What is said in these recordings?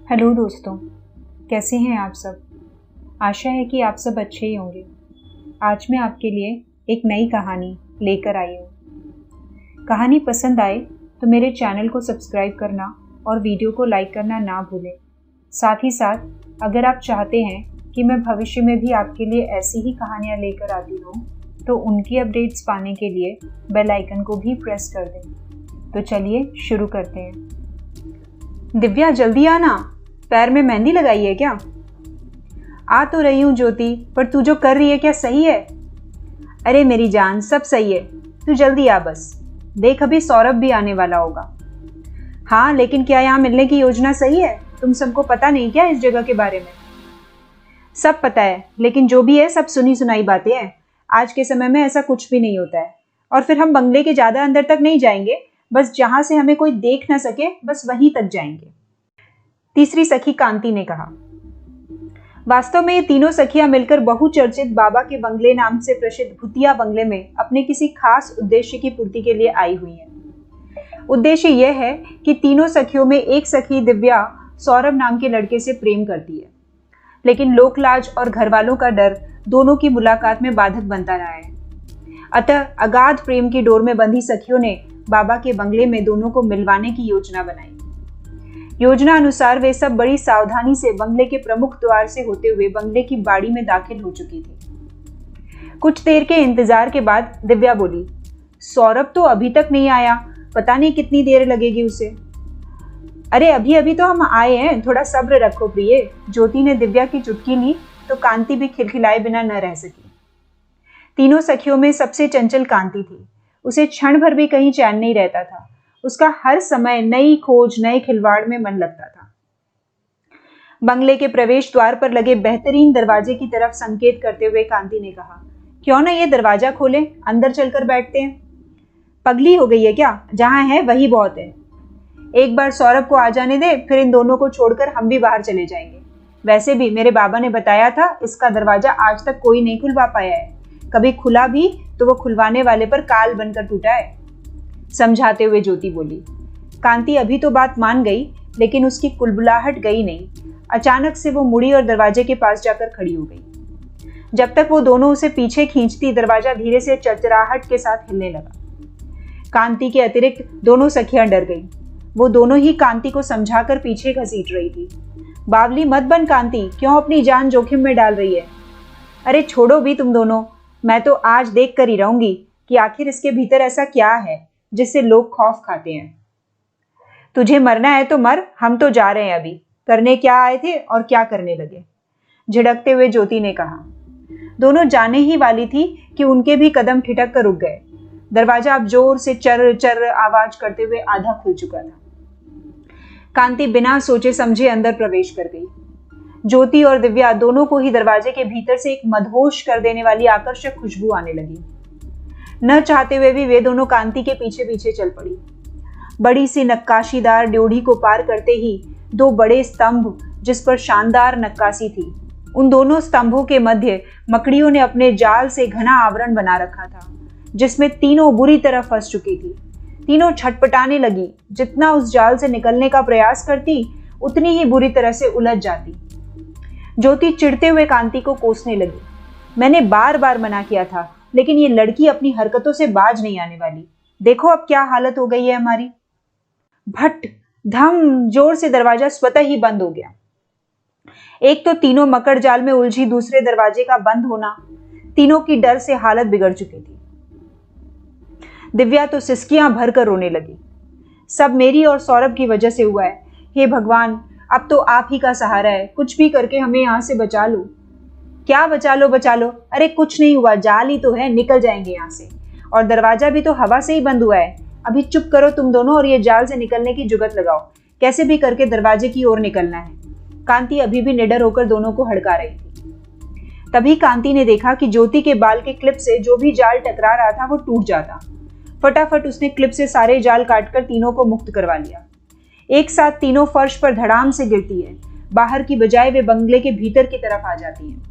Hello दोस्तों, कैसे हैं आप सब। आशा है कि आप सब अच्छे ही होंगे। आज मैं आपके लिए एक नई कहानी लेकर आई हूँ। कहानी पसंद आए तो मेरे चैनल को सब्सक्राइब करना और वीडियो को लाइक करना ना भूलें। साथ ही साथ अगर आप चाहते हैं कि मैं भविष्य में भी आपके लिए ऐसी ही कहानियाँ लेकर आती रहूँ तो उनकी अपडेट्स पाने के लिए बेल आइकन को भी प्रेस कर दें। तो चलिए शुरू करते हैं। दिव्या, जल्दी आना, पैर में मेहंदी लगाई है क्या? आ तो रही हूँ ज्योति, पर तू जो कर रही है क्या सही है? अरे मेरी जान, सब सही है, तू जल्दी आ बस। देख, अभी सौरभ भी आने वाला होगा। हाँ, लेकिन क्या यहाँ मिलने की योजना सही है? तुम सबको पता नहीं क्या इस जगह के बारे में? सब पता है, लेकिन जो भी है सब सुनी सुनाई बातें हैं। आज के समय में ऐसा कुछ भी नहीं होता है। और फिर हम बंगले के ज्यादा अंदर तक नहीं जाएंगे, बस जहां से हमें कोई देख ना सके बस वहीं तक जाएंगे। तीसरी सखी कांति ने कहा। वास्तव में ये तीनों सखियां मिलकर बहुचर्चित बाबा के बंगले नाम से प्रसिद्ध भूतिया बंगले में अपने किसी खास उद्देश्य की पूर्ति के लिए आई हुई हैं। उद्देश्य यह है कि तीनों सखियों में एक सखी दिव्या सौरभ नाम के लड़के से प्रेम करती है, लेकिन लोकलाज और घर वालों का डर दोनों की मुलाकात में बाधक बनता रहा है। अतः अगाध प्रेम की डोर में बंधी सखियों ने बाबा के बंगले में दोनों को मिलवाने की योजना बनाई। योजना अनुसार वे सब बड़ी सावधानी से बंगले के प्रमुख द्वार से होते हुए बंगले की बाड़ी में दाखिल हो चुकी थी। कुछ देर के इंतजार के बाद दिव्या बोली, सौरभ तो अभी तक नहीं आया, पता नहीं कितनी देर लगेगी उसे। अरे अभी अभी तो हम आए हैं, थोड़ा सब्र रखो प्रिय। ज्योति ने दिव्या की चुटकी ली तो कांति भी खिलखिलाए बिना न रह सकी। तीनों सखियों में सबसे चंचल कांति थी। उसे क्षण भर भी कहीं चैन नहीं रहता था। उसका हर समय नई खोज, नए खिलवाड़ में मन लगता था। बंगले के प्रवेश द्वार पर लगे बेहतरीन दरवाजे की तरफ संकेत करते हुए कांति ने कहा, क्यों ना ये दरवाजा खोले, अंदर चलकर बैठते हैं। पगली हो गई है क्या? जहां है वही बहुत है। एक बार सौरभ को आ जाने दे, फिर इन दोनों को छोड़कर हम भी बाहर चले जाएंगे। वैसे भी मेरे बाबा ने बताया था, इसका दरवाजा आज तक कोई नहीं खुलवा पाया है। कभी खुला भी तो वो खुलवाने वाले पर काल बनकर टूटा है। समझाते हुए ज्योति बोली। कांति अभी तो बात मान गई, लेकिन उसकी कुलबुलाहट गई नहीं। अचानक से वो मुड़ी और दरवाजे के पास जाकर खड़ी हो गई। जब तक वो दोनों उसे पीछे खींचती, दरवाजा धीरे से चरचराहट के साथ हिलने लगा। कांति के अतिरिक्त दोनों सखियां डर गईं। वो दोनों ही कांति को समझाकर पीछे घसीट रही थी। बावली मत बन कांति, क्यों अपनी जान जोखिम में डाल रही है? अरे छोड़ो भी तुम दोनों, मैं तो आज देख कर ही रहूंगी कि आखिर इसके भीतर ऐसा क्या है जिससे लोग खौफ खाते हैं। तुझे मरना है तो मर, हम तो जा रहे हैं। अभी करने क्या आए थे और क्या करने लगे? झिड़कते हुए ज्योति ने कहा। दोनों जाने ही वाली थी कि उनके भी कदम ठिठक कर रुक गए। दरवाजा अब जोर से चर चर आवाज करते हुए आधा खुल चुका था। कांति बिना सोचे समझे अंदर प्रवेश कर गई। ज्योति और दिव्या दोनों को ही दरवाजे के भीतर से एक मदहोश कर देने वाली आकर्षक खुशबू आने लगी। न चाहते हुए भी वे दोनों कांति के पीछे पीछे चल पड़ी। बड़ी सी नक्काशीदार ड्योढ़ी को पार करते ही दो बड़े स्तंभ, जिस पर शानदार नक्काशी थी, उन दोनों स्तंभों के मध्य मकड़ियों ने अपने जाल से घना आवरण बना रखा था, जिसमें तीनों बुरी तरह फंस चुकी थी। तीनों छटपटाने लगी। जितना उस जाल से निकलने का प्रयास करती, उतनी ही बुरी तरह से उलझ जाती। ज्योति चिढ़ते हुए कांति को कोसने लगी। मैंने बार बार मना किया था, लेकिन ये लड़की अपनी हरकतों से बाज नहीं आने वाली। देखो अब क्या हालत हो गई है हमारी। भट धम जोर से दरवाजा स्वतः ही बंद हो गया। एक तो तीनों मकड़ जाल में उलझी, दूसरे दरवाजे का बंद होना, तीनों की डर से हालत बिगड़ चुकी थी। दिव्या तो सिसकियां भरकर रोने लगी। सब मेरी और सौरभ की वजह से हुआ है। हे भगवान, अब तो आप ही का सहारा है, कुछ भी करके हमें यहां से बचा लो। क्या बचा लो बचा लो? अरे कुछ नहीं हुआ, जाल ही तो है, निकल जाएंगे यहाँ से। और दरवाजा भी तो हवा से ही बंद हुआ है। अभी चुप करो तुम दोनों और ये जाल से निकलने की जुगत लगाओ। कैसे भी करके दरवाजे की ओर निकलना है। कांति अभी भी निडर होकर दोनों को हड़का रही थी। तभी कांति ने देखा कि ज्योति के बाल के क्लिप से जो भी जाल टकरा रहा था वो टूट जाता। फटाफट उसने क्लिप से सारे जाल काटकर तीनों को मुक्त करवा लिया। एक साथ तीनों फर्श पर धड़ाम से गिरती है। बाहर की बजाय वे बंगले के भीतर की तरफ आ जाती हैं।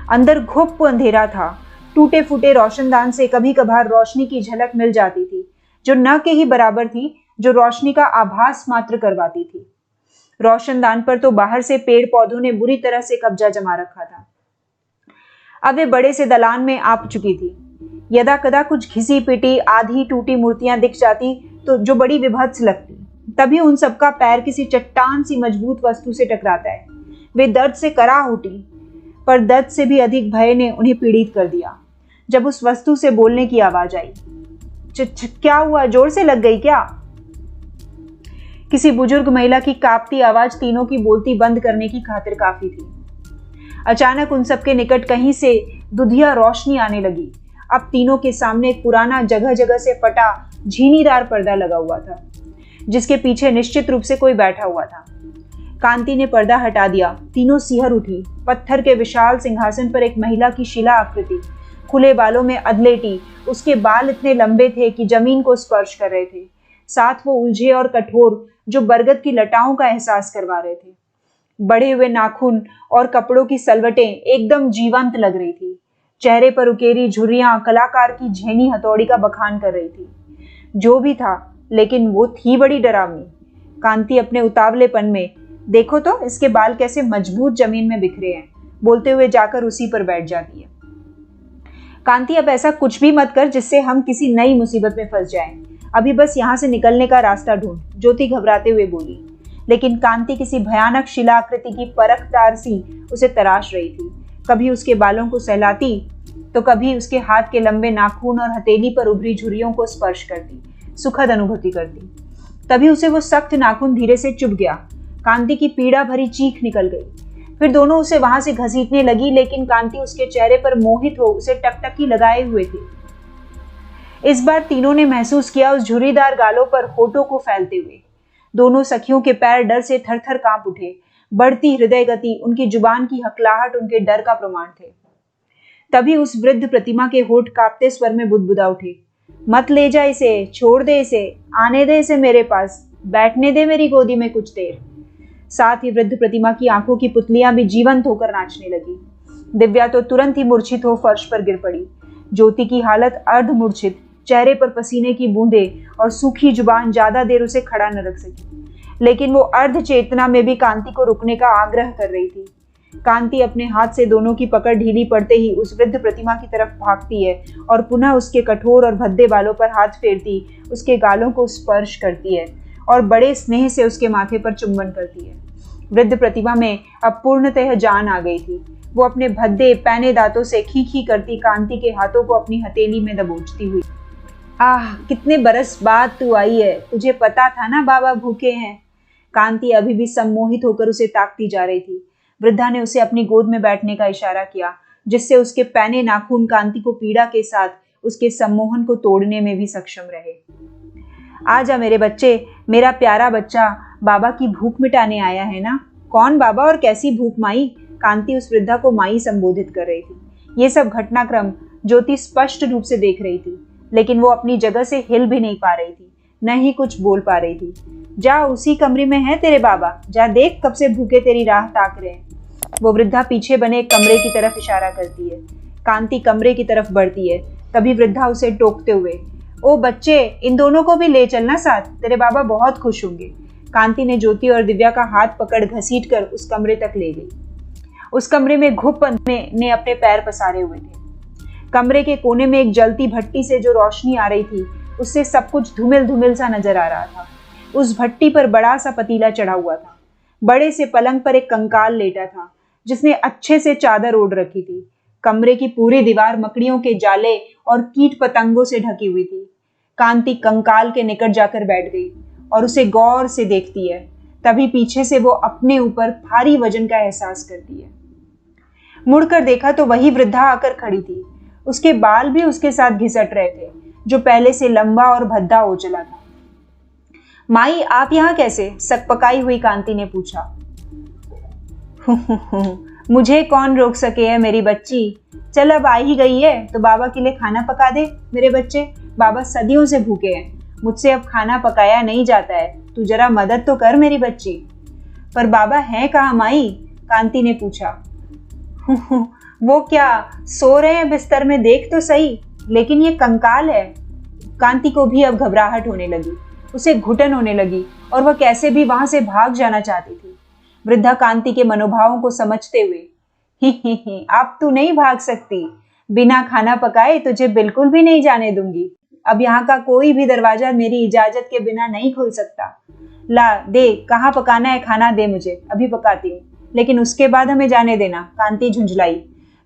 अंदर घुप अंधेरा था। टूटे फूटे रोशनदान से कभी कभार रोशनी की झलक मिल जाती थी, जो न के ही बराबर थी, जो रोशनी का आभास मात्र करवाती थी। रोशनदान पर तो बाहर से पेड़ पौधों ने बुरी तरह से कब्जा जमा रखा था। अब वे बड़े से दलान में आ चुकी थी। यदा कदा कुछ घिसी पिटी आधी टूटी मूर्तियां दिख जाती तो जो बड़ी विभत्स लगती। तभी उन सबका पैर किसी चट्टान सी मजबूत वस्तु से टकराता है। वे दर्द से कराह उठी, पर दर्द से भी अधिक भय ने उन्हें पीड़ित कर दिया। जब उस वस्तु से बोलने की आवाज आई। क्या हुआ, जोर से लग गई क्या? किसी बुजुर्ग महिला की कांपती आवाज तीनों की बोलती बंद करने की खातिर काफी थी। अचानक उन सबके निकट कहीं से दुधिया रोशनी आने लगी। अब तीनों के सामने एक पुराना जगह जगह से फटा झीनीदार पर्दा लगा हुआ था, जिसके पीछे निश्चित रूप से कोई बैठा हुआ था। कांति ने पर्दा हटा दिया। तीनों सिहर उठी। पत्थर के विशाल सिंहासन पर एक महिला की शिला आकृति खुले बालों में अधलेटी। उसके बाल इतने लंबे थे कि जमीन को स्पर्श कर रहे थे। साथ वो उलझे और कठोर जो बरगद की लताओं का एहसास करवा रहे थे। बढ़े हुए नाखून और कपड़ों की सलवटें एकदम जीवंत लग रही थी। चेहरे पर उकेरी झुर्रियां कलाकार की झेनी हथौड़ी का बखान कर रही थी। जो भी था, लेकिन वो थी बड़ी डरावनी। कांति अपने उतावलेपन में, देखो तो इसके बाल कैसे मजबूत जमीन में बिखरे हैं, बोलते हुए जाकर उसी पर बैठ जाती है। कांति, अब ऐसा कुछ भी मत कर जिससे हम किसी नई मुसीबत में फंस जाएं। अभी बस यहाँ से निकलने का रास्ता ढूंढ, ज्योति घबराते हुए बोली। लेकिन कांति किसी भयानक शिलाकृति की परखदार सी उसे तराश रही थी। कभी उसके बालों को सहलाती तो कभी उसके हाथ के लंबे नाखून और हथेली पर उभरी झुर्रियों को स्पर्श करती, सुखद अनुभूति करती। तभी उसे वो सख्त नाखून धीरे से चुभ गया। कांति की पीड़ा भरी चीख निकल गई। फिर दोनों उसे वहां से घसीटने लगी, लेकिन कांति उसके चेहरे पर मोहित हो उसे टकटकी लगाए हुए थी। इस बार तीनों ने महसूस किया उस झुर्रीदार गालों पर होठों को फैलते हुए। दोनों सखियों के पैर डर से थर थर कांप उठे। बढ़ती हृदय गति, उनकी जुबान की हकलाहट उनके डर का प्रमाण थे। तभी उस वृद्ध प्रतिमा के होठ कांपते स्वर में बुदबुदा उठे, मत ले जा इसे, छोड़ दे इसे, आने दे इसे मेरे पास, बैठने दे मेरी गोदी में कुछ देर। साथ ही वृद्ध प्रतिमा की आंखों की पुतलियां भी जीवंत होकर नाचने लगी। दिव्या तो तुरंत ही मूर्छित हो फर्श पर गिर पड़ी। ज्योति की हालत अर्ध मूर्छित, चेहरे पर पसीने की बूंदें और सूखी जुबान ज्यादा देर उसे खड़ा न रख सकी। लेकिन वो अर्ध चेतना में भी कांति को रुकने का आग्रह कर रही थी। कांति अपने हाथ से दोनों की पकड़ ढीली पड़ते ही उस वृद्ध प्रतिमा की तरफ भागती है और पुनः उसके कठोर और भद्दे बालों पर हाथ फेरती, उसके गालों को स्पर्श करती है और बड़े स्नेह से उसके माथे पर चुंबन करती है। वृद्ध प्रतिमा में अब पूर्णतः जान आ गई थी। वो अपने भद्दे पैने दांतों से खी करती कांति के हाथों को अपनी हथेली में दबोचती हुई, आह, कितने बरस बाद तू आई है, तुझे पता था ना बाबा भूखे हैं। कांति अभी भी सम्मोहित होकर उसे ताकती जा रही थी। वृद्धा ने उसे अपनी गोद में बैठने का इशारा किया, जिससे उसके पैने नाखून कांति को पीड़ा के साथ उसके सम्मोहन को तोड़ने में भी सक्षम रहे। आजा मेरे बच्चे, मेरा प्यारा बच्चा, बाबा की भूख मिटाने आया है ना। कौन बाबा और कैसी भूख माई? कांति उस वृद्धा को माई संबोधित कर रही थी। ये सब घटनाक्रम ज्योति स्पष्ट रूप से देख रही थी, लेकिन वो अपनी जगह से हिल भी नहीं पा रही थी, न ही कुछ बोल पा रही थी। जा, उसी कमरे में है तेरे बाबा, जा देख, कब से भूखे तेरी राह ताक रहे हैं। वो वृद्धा पीछे बने एक कमरे की तरफ इशारा करती है। कांति कमरे की तरफ बढ़ती है। तभी वृद्धा उसे टोकते हुए, ओ बच्चे, इन दोनों को भी ले चलना साथ, तेरे बाबा बहुत खुश होंगे। कांति ने ज्योति और दिव्या का हाथ पकड़ घसीट कर उस कमरे तक ले गई। उस कमरे में घुप ने अपने पैर पसारे हुए थे। कमरे के कोने में एक जलती भट्टी से जो रोशनी आ रही थी, उससे सब कुछ धुमिल धुमिल सा नजर आ रहा था। उस भट्टी पर बड़ा सा पतीला चढ़ा हुआ था। बड़े से पलंग पर एक कंकाल लेटा था, जिसने अच्छे से चादर ओढ़ रखी थी। कमरे की पूरी दीवार मकड़ियों के जाले और कीट पतंगों से ढकी हुई थी। कांति कंकाल के निकट जाकर बैठ गई और उसे गौर से देखती है। तभी पीछे से वो अपने ऊपर भारी वजन का एहसास करती है। मुड़कर देखा तो वही वृद्धा आकर खड़ी थी। उसके बाल भी उसके साथ घिसट रहे थे, जो पहले से लंबा और भद्दा हो चला था। माई, आप यहाँ कैसे? सकपकाई हुई कांति ने पूछा। मुझे कौन रोक सके है मेरी बच्ची। चल, अब आ ही गई है तो बाबा के लिए खाना पका दे मेरे बच्चे। बाबा सदियों से भूखे हैं, मुझसे अब खाना पकाया नहीं जाता है, तू जरा मदद तो कर मेरी बच्ची। पर बाबा हैं कहाँ माई? कांति ने पूछा। वो क्या सो रहे हैं बिस्तर में, देख तो सही, लेकिन ये कंकाल है। कांति को भी अब घबराहट होने लगी। उसे घुटन होने लगी और वह कैसे भी वहां से भाग जाना चाहती थी। वृद्धा कांति के मनोभावों को समझते हुए, ही, अब तू नहीं भाग सकती। बिना खाना पकाए तुझे बिल्कुल भी नहीं जाने दूंगी। अब यहाँ का कोई भी दरवाजा मेरी इजाजत के बिना नहीं खुल सकता। ला दे, कहाँ पकाना है खाना दे मुझे, अभी पकाती हूँ, लेकिन उसके बाद हमें जाने देना। कांति झुंझलाई।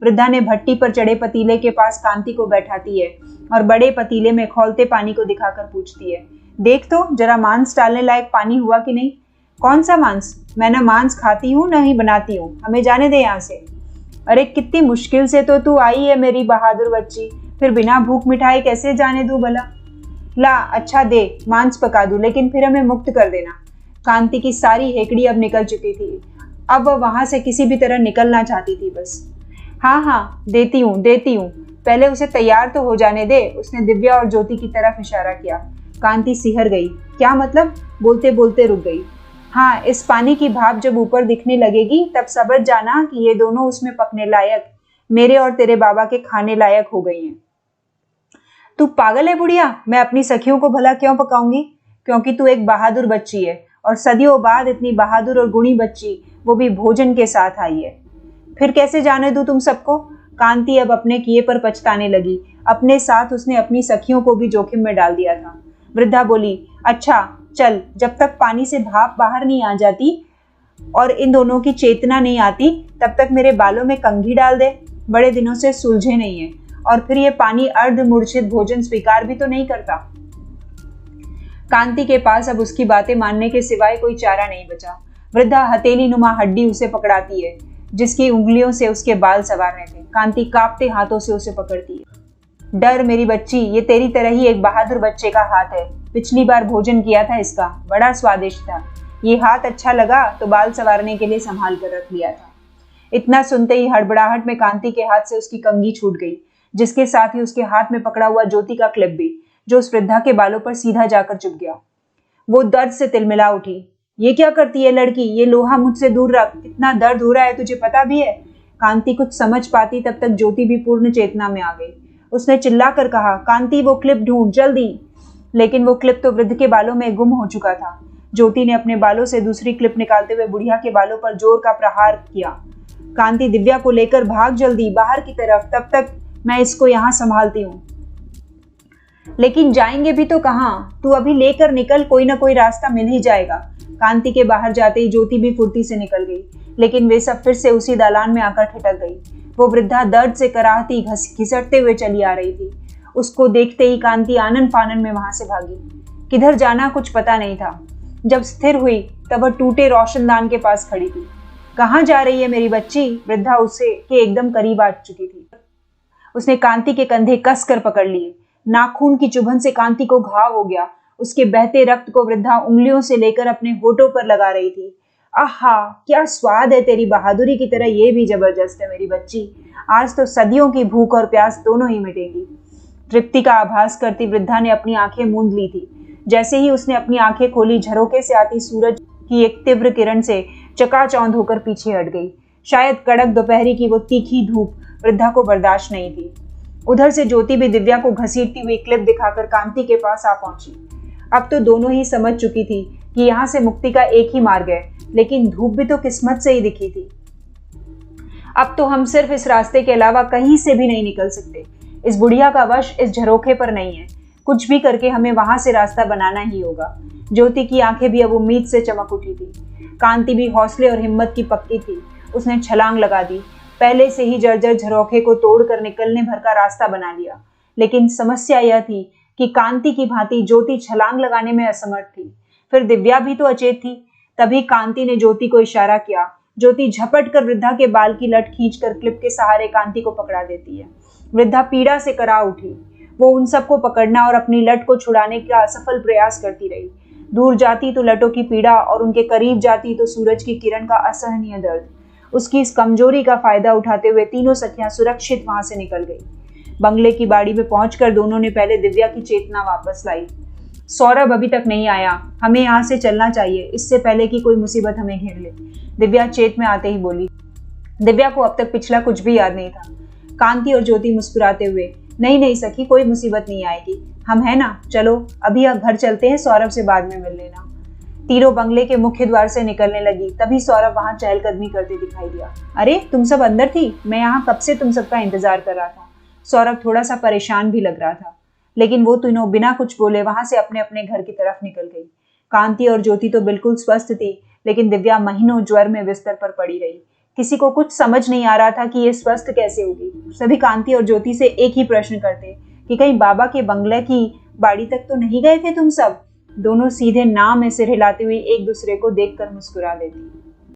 वृद्धा ने भट्टी पर चढ़े पतीले के पास कांति को बैठाती है और बड़े पतीले में खौलते पानी को दिखाकर पूछती है, देख तो जरा मांस डालने लायक पानी हुआ कि नहीं। कौन सा मांस? मैं ना मांस खाती हूँ ना ही बनाती हूँ, हमें जाने दे यहाँ से। अरे कितनी मुश्किल से तो तू आई है मेरी बहादुर बच्ची, फिर बिना भूख मिठाई कैसे जाने दूं भला। ला अच्छा दे, मांस पका दूं, लेकिन फिर हमें मुक्त कर देना। कांति की सारी हेकड़ी अब निकल चुकी थी। अब वह वहां से किसी भी तरह निकलना चाहती थी बस। हाँ देती हूँ, पहले उसे तैयार तो हो जाने दे। उसने दिव्या और ज्योति की तरफ इशारा किया। कांति सिहर गई। क्या मतलब? बोलते बोलते रुक गई। हाँ, इस पानी की भाप जब ऊपर दिखने लगेगी तब समझ जाना कि ये दोनों उसमें पकने लायक, मेरे और तेरे बाबा के खाने लायक हो गई हैं। तू पागल है बुढ़िया? मैं अपनी सखियों को भला क्यों पकाऊंगी? क्योंकि तू एक बहादुर बच्ची है, और सदियों बाद इतनी बहादुर और गुणी बच्ची, वो भी भोजन के साथ आई है। फिर कैसे जाने दूं तुम सबको? कांति अब अपने किए पर पछताने लगी। अपने साथ उसने अपनी सखियों को भी जोखिम में डाल दिया था। वृद्धा बोली, अच्छा चल, जब तक पानी से भाप बाहर नहीं आ जाती और इन दोनों की चेतना नहीं आती तब तक मेरे बालों में कंघी डाल दे। बड़े दिनों से सुलझे नहीं है, और फिर ये पानी अर्ध मूर्छित भोजन स्वीकार भी तो नहीं करता। कांति के पास अब उसकी बातें मानने के सिवाय कोई चारा नहीं बचा। वृद्धा हथेली नुमा हड्डी उसे पकड़ाती है, जिसकी उंगलियों से उसके बाल सवार रहे थे। कांति कांपते हाथों से उसे पकड़ती है। डर मेरी बच्ची, ये तेरी तरह ही एक बहादुर बच्चे का हाथ है। पिछली बार भोजन किया था इसका, बड़ा स्वादिष्ट था। ये हाथ अच्छा लगा तो बाल संवारने के लिए संभाल कर रख लिया था। इतना सुनते ही हड़बड़ाहट में कांति के हाथ से उसकी कंघी छूट गई, जिसके साथ ही उसके हाथ में पकड़ा हुआ ज्योति का क्लिप भी, जो उस वृद्धा के बालों पर सीधा जाकर चुभ गया। वो दर्द से तिलमिला उठी। ये क्या करती है लड़की? ये लोहा मुझसे दूर रख, कितना दर्द हो रहा है, तुझे पता भी है? कांति कुछ समझ पाती तब तक ज्योति भी पूर्ण चेतना में आ गई। उसने चिल्लाकर कहा, कांति वो क्लिप ढूंढ जल्दी। लेकिन वो क्लिप तो वृद्ध के बालों में गुम हो चुका था। ज्योति ने अपने बालों से दूसरी क्लिप निकालते हुए बुढ़िया के बालों पर जोर का प्रहार किया। कांति, दिव्या को लेकर भाग जल्दी बाहर की तरफ, तब तक मैं इसको यहाँ संभालती हूँ। लेकिन जाएंगे भी तो कहाँ? तू अभी लेकर निकल, कोई ना कोई रास्ता मिल ही जाएगा। कांति के बाहर जाते ही ज्योति भी फुर्ती से निकल गई, लेकिन वे सब फिर से उसी दालान में आकर ठिठक गई। वो वृद्धा दर्द से कराहती घिसटते हुए चली आ रही थी। उसको देखते ही कांति आनन फानन में वहां से भागी। किधर जाना कुछ पता नहीं था। जब स्थिर हुई तब वह टूटे रोशनदान के पास खड़ी थी। कहाँ जा रही है मेरी बच्ची? वृद्धा उसे के एकदम करीब आ चुकी थी। उसने कांति के कंधे कस कर पकड़ लिए। नाखून की चुभन से कांति को घाव हो गया। उसके बहते रक्त को वृद्धा उंगलियों से लेकर अपने होठों पर लगा रही थी। आहा, क्या स्वाद है तेरी बहादुरी की तरह ये भी जबरदस्त है मेरी बच्ची। आज तो सदियों की भूख और प्यास दोनों ही मिटेंगी। तृप्ति का आभास करती वृद्धा ने अपनी आंखें मूंद ली थी। जैसे ही उसने अपनी आंखें खोली, झरोके से आती सूरज की एक तीव्र किरण से चकाचौंध होकर पीछे हट गई। शायद कड़क दोपहरी की वो तीखी धूप वृद्धा को बर्दाश्त नहीं थी। उधर से ज्योति भी दिव्या को घसीटती हुई क्लिप दिखाकर कांति के पास आ पहुंची। अब तो दोनों ही समझ चुकी थी कि यहाँ से मुक्ति का एक ही मार्ग है, लेकिन धूप भी तो किस्मत से ही दिखी थी। अब तो हम सिर्फ इस रास्ते के अलावा कहीं से भी नहीं निकल सकते। इस बुढ़िया का वश इस झरोखे पर नहीं है। कुछ भी करके हमें वहां से रास्ता बनाना ही होगा। ज्योति की आंखें भी अब उम्मीद से चमक उठी थी। कांति भी हौसले और हिम्मत की पक्की थी। उसने छलांग लगा दी। पहले से ही जर्जर झरोखे को तोड़कर निकलने भर का रास्ता बना लिया। लेकिन समस्या यह थी कि कांति की भांति ज्योति छलांग लगाने में असमर्थ थी। फिर दिव्या भी तो अचेत थी। तभी कांति ने ज्योति को इशारा किया। ज्योति झपट कर वृद्धा के बाल की लट खींचकर क्लिप के सहारे कांति को पकड़ा देती है। वृद्धा पीड़ा से करा उठी। वो उन सबको पकड़ना और अपनी लट को छुड़ाने का असफल प्रयास करती रही। दूर जाती तो लटों की पीड़ा, और उनके करीब जाती तो सूरज की किरण का असहनीय दर्द। उसकी इस कमजोरी का फायदा उठाते हुए तीनों सखियां सुरक्षित वहां से निकल गई। बंगले की बाड़ी में पहुंचकर दोनों ने पहले दिव्या की चेतना वापस लाई। सौरभ अभी तक नहीं आया, हमें यहाँ से चलना चाहिए, इससे पहले कि कोई मुसीबत हमें घेर ले। दिव्या चेत में आते ही बोली। दिव्या को अब तक पिछला कुछ भी याद नहीं था। कांति और ज्योति मुस्कुराते हुए, नहीं नहीं सखी, कोई मुसीबत नहीं आएगी, हम है ना, चलो अभी घर चलते हैं, सौरभ से बाद में मिल लेना। तीनों बंगले के मुख्य द्वार से निकलने लगी, तभी सौरभ वहां चहलकदमी करते दिखाई दिया। अरे तुम सब अंदर थी, मैं यहाँ कब से तुम सबका इंतजार कर रहा था। सौरभ थोड़ा सा परेशान भी लग रहा था, लेकिन वो तीनों बिना कुछ बोले वहां से अपने अपने घर की तरफ निकल गई। कांति और ज्योति तो बिल्कुल स्वस्थ थी, लेकिन दिव्या महीनों ज्वर में बिस्तर पर पड़ी रही। किसी को कुछ समझ नहीं आ रहा था कि ये स्वस्थ कैसे होगी। सभी कांति और ज्योति से एक ही प्रश्न करते कि कहीं बाबा के बंगले की बाड़ी तक तो नहीं गए थे तुम सब। दोनों सीधे ना में सिर हिलाते हुए एक दूसरे को देखकर मुस्कुरा देती।